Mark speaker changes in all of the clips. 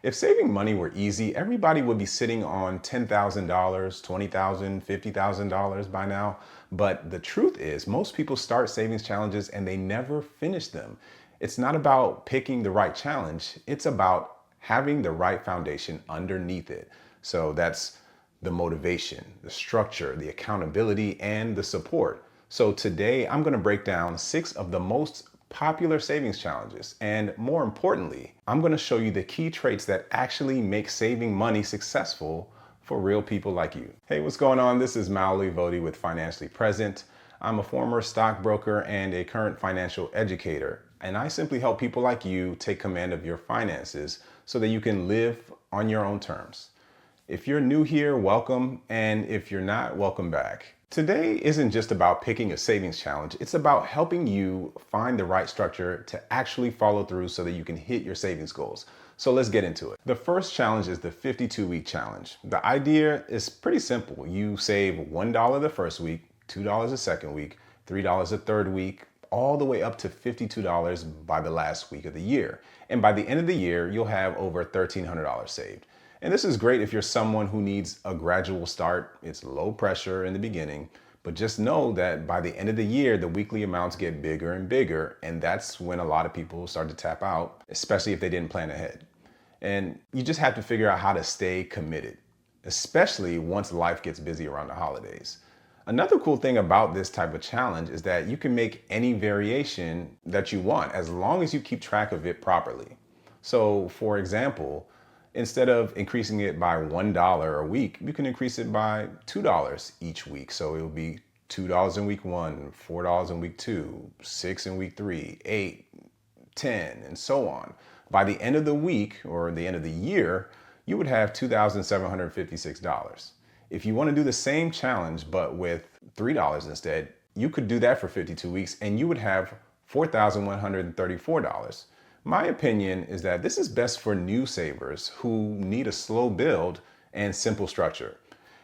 Speaker 1: If saving money were easy, everybody would be sitting on $10,000, $20,000, $50,000 by now. But the truth is, most people start savings challenges and they never finish them. It's not about picking the right challenge, it's about having the right foundation underneath it. So that's the motivation, the structure, the accountability, and the support. So today I'm going to break down 6 of the most popular savings challenges. And more importantly, I'm going to show you the key traits that actually make saving money successful for real people like you. Hey, what's going on? This is Maoli Voti with Financially Present. I'm a former stockbroker and a current financial educator. And I simply help people like you take command of your finances so that you can live on your own terms. If you're new here, welcome. And if you're not, welcome back. Today isn't just about picking a savings challenge. It's about helping you find the right structure to actually follow through so that you can hit your savings goals. So let's get into it. The first challenge is the 52-week challenge. The idea is pretty simple. You save $1 the first week, $2 the second week, $3 the third week, all the way up to $52 by the last week of the year. And by the end of the year, you'll have over $1,300 saved. And this is great if you're someone who needs a gradual start. It's low pressure in the beginning, but just know that by the end of the year, the weekly amounts get bigger and bigger. And that's when a lot of people start to tap out, especially if they didn't plan ahead. And you just have to figure out how to stay committed, especially once life gets busy around the holidays. Another cool thing about this type of challenge is that you can make any variation that you want as long as you keep track of it properly. So for example, instead of increasing it by $1 a week, you can increase it by $2 each week. So it will be $2 in week 1, $4 in week 2, $6 in week 3, 8, 10, and so on. By the end of the week or the end of the year, you would have $2,756. If you want to do the same challenge but with $3 instead, you could do that for 52 weeks and you would have $4,134. My opinion is that this is best for new savers who need a slow build and simple structure.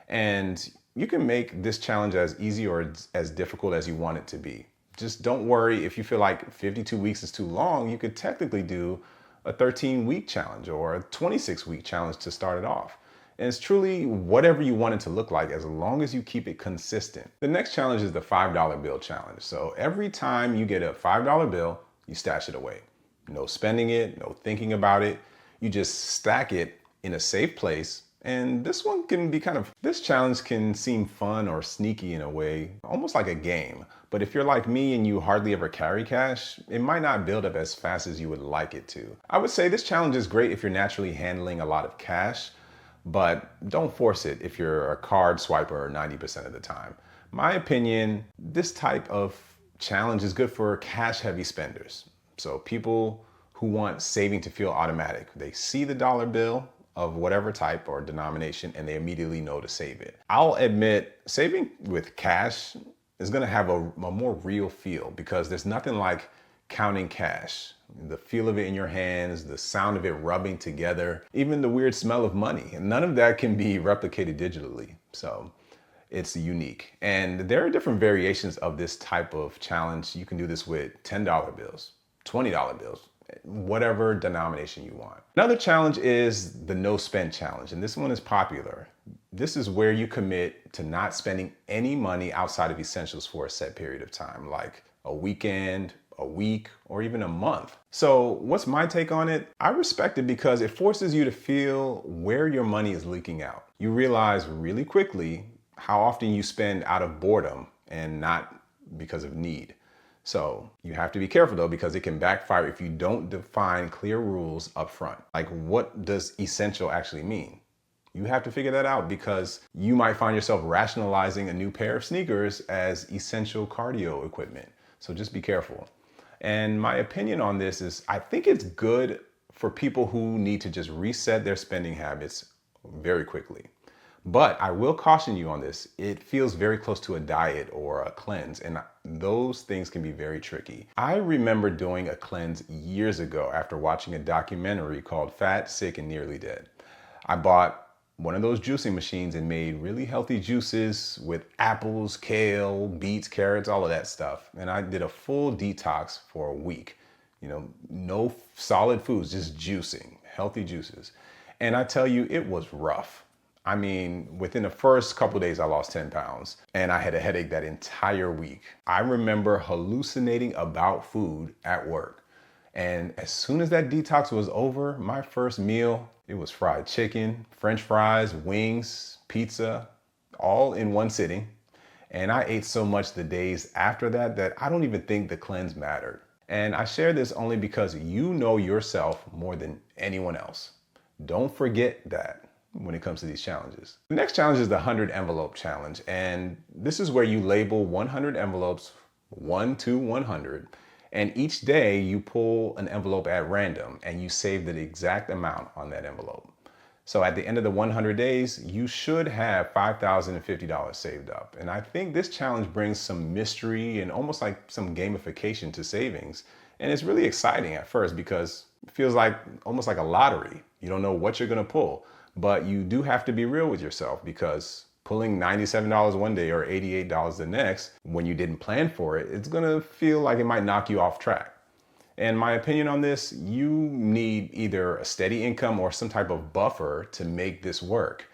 Speaker 1: And you can make this challenge as easy or as difficult as you want it to be. Just don't worry if you feel like 52 weeks is too long, you could technically do a 13-week challenge or a 26-week challenge to start it off. And it's truly whatever you want it to look like as long as you keep it consistent. The next challenge is the $5 bill challenge. So every time you get a $5 bill, you stash it away. No spending it, no thinking about it. You just stack it in a safe place. And this challenge can seem fun or sneaky in a way, almost like a game. But if you're like me and you hardly ever carry cash, it might not build up as fast as you would like it to. I would say this challenge is great if you're naturally handling a lot of cash, but don't force it if you're a card swiper 90% of the time. My opinion, this type of challenge is good for cash heavy spenders. So people who want saving to feel automatic. They see the dollar bill of whatever type or denomination and they immediately know to save it. I'll admit saving with cash is going to have a more real feel because there's nothing like counting cash. The feel of it in your hands, the sound of it rubbing together, even the weird smell of money. And none of that can be replicated digitally. So it's unique. And there are different variations of this type of challenge. You can do this with $10 bills, $20 bills, whatever denomination you want. Another challenge is the no spend challenge. And this one is popular. This is where you commit to not spending any money outside of essentials for a set period of time, like a weekend, a week, or even a month. So what's my take on it? I respect it because it forces you to feel where your money is leaking out. You realize really quickly how often you spend out of boredom and not because of need. So you have to be careful though, because it can backfire if you don't define clear rules up front. Like, what does essential actually mean? You have to figure that out because you might find yourself rationalizing a new pair of sneakers as essential cardio equipment. So just be careful. And my opinion on this is I think it's good for people who need to just reset their spending habits very quickly. But I will caution you on this. It feels very close to a diet or a cleanse, and those things can be very tricky. I remember doing a cleanse years ago after watching a documentary called Fat, Sick, and Nearly Dead. I bought one of those juicing machines and made really healthy juices with apples, kale, beets, carrots, all of that stuff. And I did a full detox for a week. No solid foods, just juicing. healthy juices. And I tell you, it was rough. I mean, within the first couple of days, I lost 10 pounds and I had a headache that entire week. I remember hallucinating about food at work. And as soon as that detox was over, my first meal, it was fried chicken, French fries, wings, pizza, all in one sitting. And I ate so much the days after that that I don't even think the cleanse mattered. And I share this only because you know yourself more than anyone else. Don't forget that when it comes to these challenges. The next challenge is the 100 envelope challenge. And this is where you label 100 envelopes, 1 to 100. And each day you pull an envelope at random and you save the exact amount on that envelope. So at the end of the 100 days, you should have $5,050 saved up. And I think this challenge brings some mystery and almost like some gamification to savings. And it's really exciting at first because it feels like almost like a lottery. You don't know what you're gonna pull, but you do have to be real with yourself because pulling $97 one day or $88 the next, when you didn't plan for it, it's gonna feel like it might knock you off track. And my opinion on this, you need either a steady income or some type of buffer to make this work.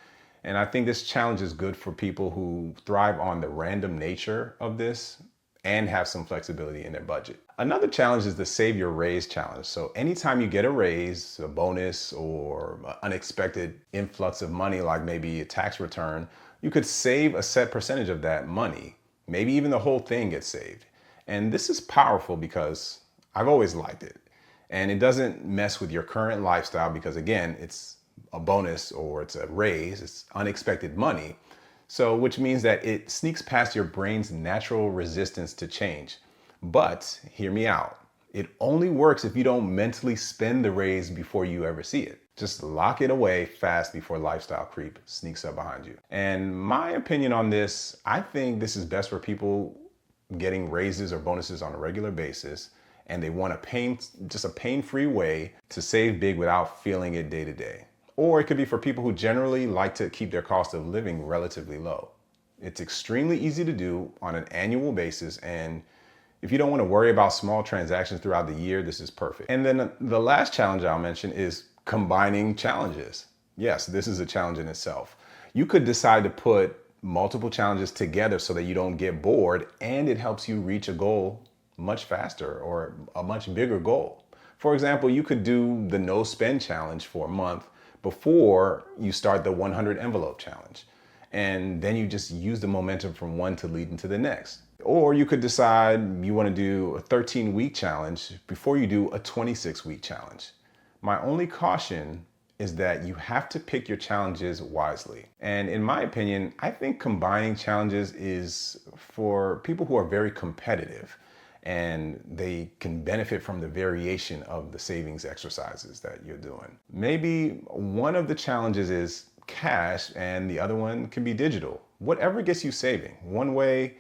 Speaker 1: And I think this challenge is good for people who thrive on the random nature of this and have some flexibility in their budget. Another challenge is the Save Your Raise challenge. So anytime you get a raise, a bonus, or an unexpected influx of money, like maybe a tax return, you could save a set percentage of that money. Maybe even the whole thing gets saved. And this is powerful because I've always liked it. And it doesn't mess with your current lifestyle because again, it's a bonus or it's a raise, it's unexpected money. So, which means that it sneaks past your brain's natural resistance to change. But hear me out. It only works if you don't mentally spend the raise before you ever see it. Just lock it away fast before lifestyle creep sneaks up behind you. And my opinion on this, I think this is best for people getting raises or bonuses on a regular basis and they want just a pain-free way to save big without feeling it day to day. Or it could be for people who generally like to keep their cost of living relatively low. It's extremely easy to do on an annual basis, and if you don't want to worry about small transactions throughout the year, this is perfect. And then the last challenge I'll mention is combining challenges. Yes, this is a challenge in itself. You could decide to put multiple challenges together so that you don't get bored and it helps you reach a goal much faster or a much bigger goal. For example, you could do the no spend challenge for a month before you start the 100 envelope challenge. And then you just use the momentum from one to lead into the next. Or you could decide you want to do a 13-week challenge before you do a 26-week challenge. My only caution is that you have to pick your challenges wisely. And in my opinion, I think combining challenges is for people who are very competitive and they can benefit from the variation of the savings exercises that you're doing. Maybe one of the challenges is cash and the other one can be digital. Whatever gets you saving. One way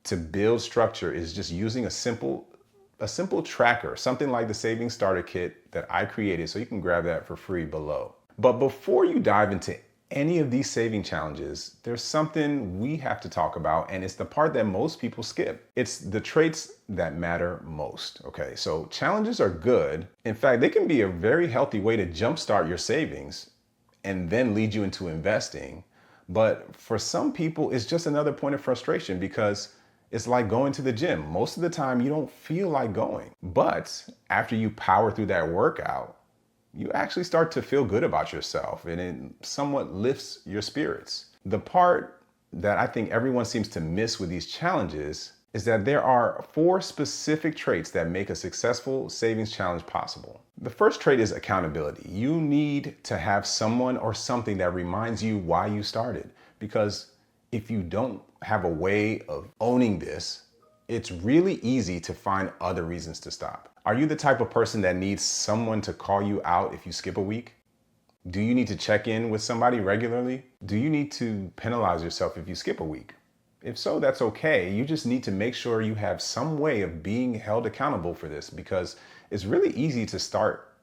Speaker 1: to build structure is just using a simple tracker, something like the Savings Starter Kit that I created, so you can grab that for free below. But before you dive into any of these saving challenges, there's something we have to talk about, and it's the part that most people skip. It's the traits that matter most, okay? So challenges are good. In fact, they can be a very healthy way to jumpstart your savings and then lead you into investing. But for some people, it's just another point of frustration because it's like going to the gym. Most of the time, you don't feel like going. But after you power through that workout, you actually start to feel good about yourself and it somewhat lifts your spirits. The part that I think everyone seems to miss with these challenges is that there are 4 specific traits that make a successful savings challenge possible. The first trait is accountability. You need to have someone or something that reminds you why you started, because if you don't have a way of owning this, it's really easy to find other reasons to stop. Are you the type of person that needs someone to call you out if you skip a week? Do you need to check in with somebody regularly? Do you need to penalize yourself if you skip a week? If so, that's okay. You just need to make sure you have some way of being held accountable for this, because it's really easy to start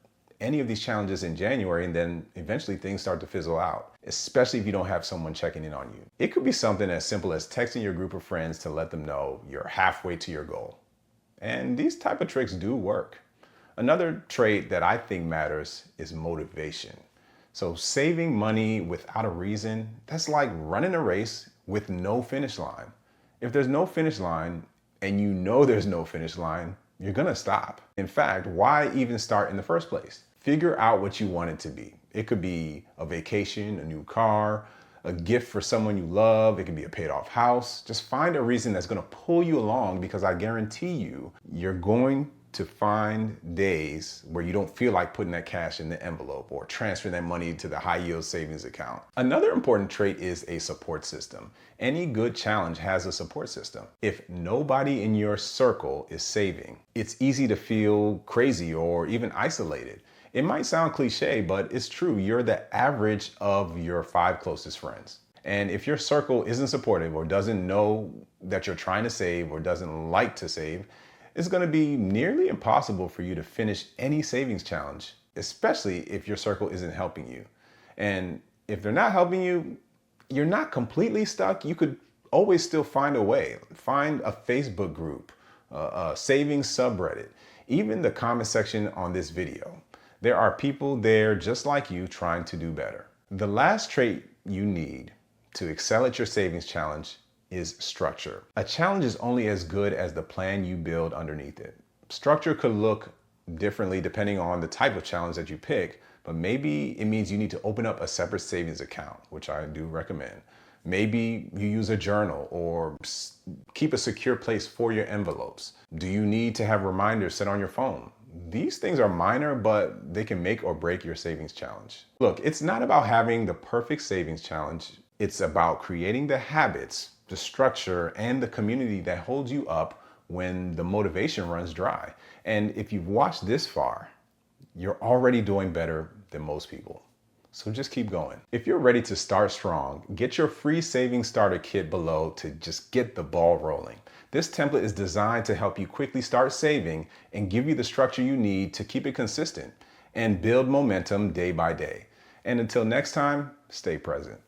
Speaker 1: any of these challenges in January and then eventually things start to fizzle out, especially if you don't have someone checking in on you. It could be something as simple as texting your group of friends to let them know you're halfway to your goal. And these type of tricks do work. Another trait that I think matters is motivation. So saving money without a reason, that's like running a race with no finish line. If there's no finish line and you know there's no finish line, you're gonna stop. In fact, why even start in the first place? Figure out what you want it to be. It could be a vacation, a new car, a gift for someone you love. It can be a paid off house. Just find a reason that's gonna pull you along, because I guarantee you, you're going to find days where you don't feel like putting that cash in the envelope or transferring that money to the high yield savings account. Another important trait is a support system. Any good challenge has a support system. If nobody in your circle is saving, it's easy to feel crazy or even isolated. It might sound cliche, but it's true. You're the average of your 5 closest friends. And if your circle isn't supportive or doesn't know that you're trying to save or doesn't like to save, it's going to be nearly impossible for you to finish any savings challenge, especially if your circle isn't helping you. And if they're not helping you, you're not completely stuck. You could always still find a way. Find a Facebook group, a savings subreddit, even the comment section on this video. There are people there just like you trying to do better. The last trait you need to excel at your savings challenge is structure. A challenge is only as good as the plan you build underneath it. Structure could look differently depending on the type of challenge that you pick, but maybe it means you need to open up a separate savings account, which I do recommend. Maybe you use a journal or keep a secure place for your envelopes. Do you need to have reminders set on your phone? These things are minor, but they can make or break your savings challenge. Look, it's not about having the perfect savings challenge. It's about creating the habits, the structure, and the community that holds you up when the motivation runs dry. And if you've watched this far, you're already doing better than most people. So just keep going. If you're ready to start strong, get your free savings starter kit below to just get the ball rolling. This template is designed to help you quickly start saving and give you the structure you need to keep it consistent and build momentum day by day. And until next time, stay present.